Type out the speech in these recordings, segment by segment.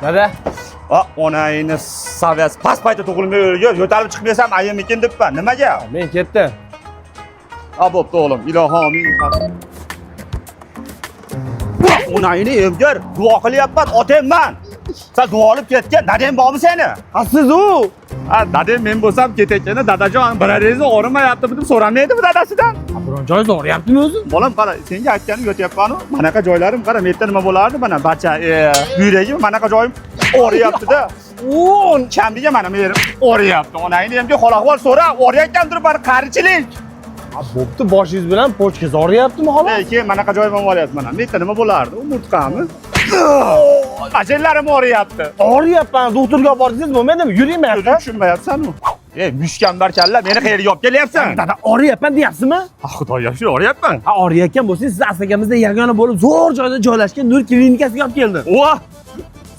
Dada. Onayni saviyasi past paytda tug'ilmay yo'talib chiqmasam ayyamikin debman. Nimaga? Men ketdim. Bo'pti o'g'lim, ilohim. Onayni emgar, duo qilyapman, otangman. Sen duo olib ketgan, dadang bormi seni? Siz u. Dadang men bo'lsam ketayotganda dadajon biraringizni og'rimayaptimi deb so'ramaydimi dadasidan? Biron joyingiz og'riyaptimi o'zi? Bolam qara, senga aytganim yo'tyapman-ku. Manaqa joylarim qara, men yerda nima bo'lardi mana bacha, yuragim manaqa joyim og'riyapti-da. Kambiga mana men yerim og'riyapti. Onangni hamga hol-ahvol so'ra, og'riyotgandir bari qarichilik. Bo'pti, boshingiz bilan pochkangiz og'riyaptimi xolos? Keyin manaqa joyim olyapman. Men yerda nima bo'lardi? Umurtqami? Ajellarim og'riyapti. Og'riyapman, doktorga olib bordingiz bo'lmaydimi? Yurmayapti. Tushunmayapsan-ku. Mushkambar kalla, meni qayerga olib kelyapsan? Dada, og'riyapman deyapsizmi? Xudoya shukr, og'riyapman. Og'riyotgan bo'lsangiz, siz aslakamizda yagona bo'lib zo'r joyda joylashgan Nur klinikasiga olib keldim.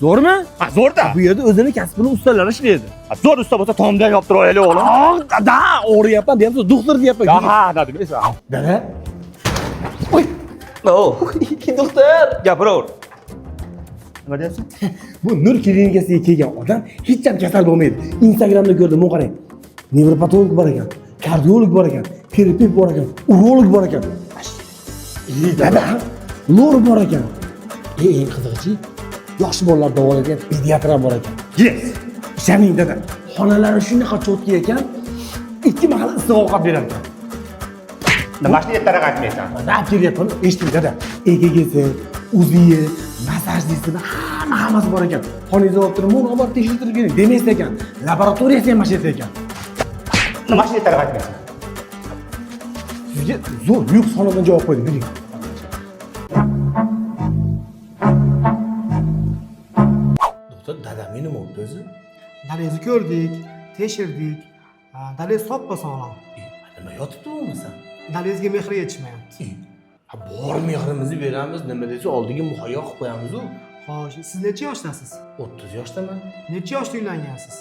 Zo'rmi? Zo'rda. Bu yerda o'zining kasbini ustalari ishlaydi. Zo'r usta bo'lsa tomdan yoptirib olaylik o'g'lim. Dada, og'riyapman deyapsiz, doktor deyapman. Ha, dada, bilsan. Dada. Oy. Doktor, gapiraver. Nima deyapsan? Bu Nur klinikasiga kelgan odam hech ham kasal bo'lmaydi. Instagramda ko'rdim, men qarang. Nevropatolog bor ekan, kardiolog bor ekan, terapevt bor ekan, urolog bor ekan. Dada, lor bor ekan. Eng qizig'i, yosh bolalar davolaydigan pediatr bor ekan. Yes. Ishoning dada, xonalari shunaqa cho'tki ekan, 2 mahal issiq ovqat berar ekan. Nimashni ertaroq aytmaysan? Dada, kelyapman, eshiting dada. EKG'si, UZI'yi, massajlisi, hammasi bor ekan. Xonangizga olib turib, buni olib tekshirtirib keling demaysiz ekan. Laboratoriyasi ham mashina ekan. Nimashni ertaroq aytmaysan? Sizga zo'r lyuks xonadan javob qo'ydim, biling. Doktor, dadamning nima bo'ldi o'zi? Dadangizni ko'rdik, tekshirdik. Dadangiz soppa-sog'lom. Nima yotibdi bo'lmasa? Dadangizga mehr yetishmayapti. Bor mehrimizni beramiz, nima desa oldiga muhayyo qilib qo'yamiz-ku. Xo'sh, siz necha yoshdasiz? 30 yoshdaman. Necha yoshda uylangansiz?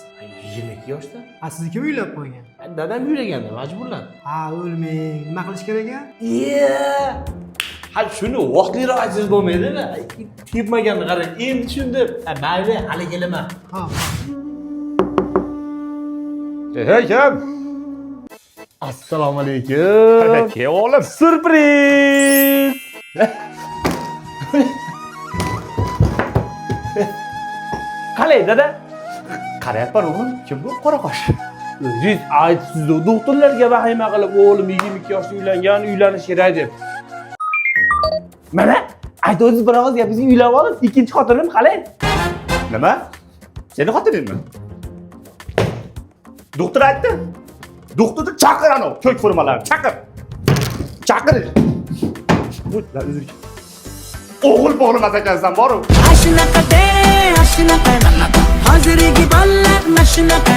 22 yoshda. Sizni kim uylab qo'ygan? Dadam uylaganda majburlan. O'lmang. Nima qilish kerak ekan? Ha, shuni vaqtliroq aytsangiz bo'lmaydimi? Tepmaganni qarang, endi tushundim. Mayli, hali kelaman. Ha. Hey, kim? Assalomu alaykum. Ke o'g'lim. Surpriz! Qalay, dada? Qarayapman o'g'lim. Kim bu qora qosh? O'zingiz aytibsiz, doktorlarga vahima qilib, o'g'lim 22 yoshda uylangan, uylanish kerak deb. Mana, aytdingiz bir og'iz gapingizga uylanib olib, ikkinchi xotinim qalay? Nima? Seni xotiningmi? Doktor aytdi. Doktorni chaqir ana, ko'k formalarni chaqir. Chaqir. O'g'il bo'lmas ekansan, boru. Ashnaqa de, ashnaqa. Hozirgi bolalar mashinaqa.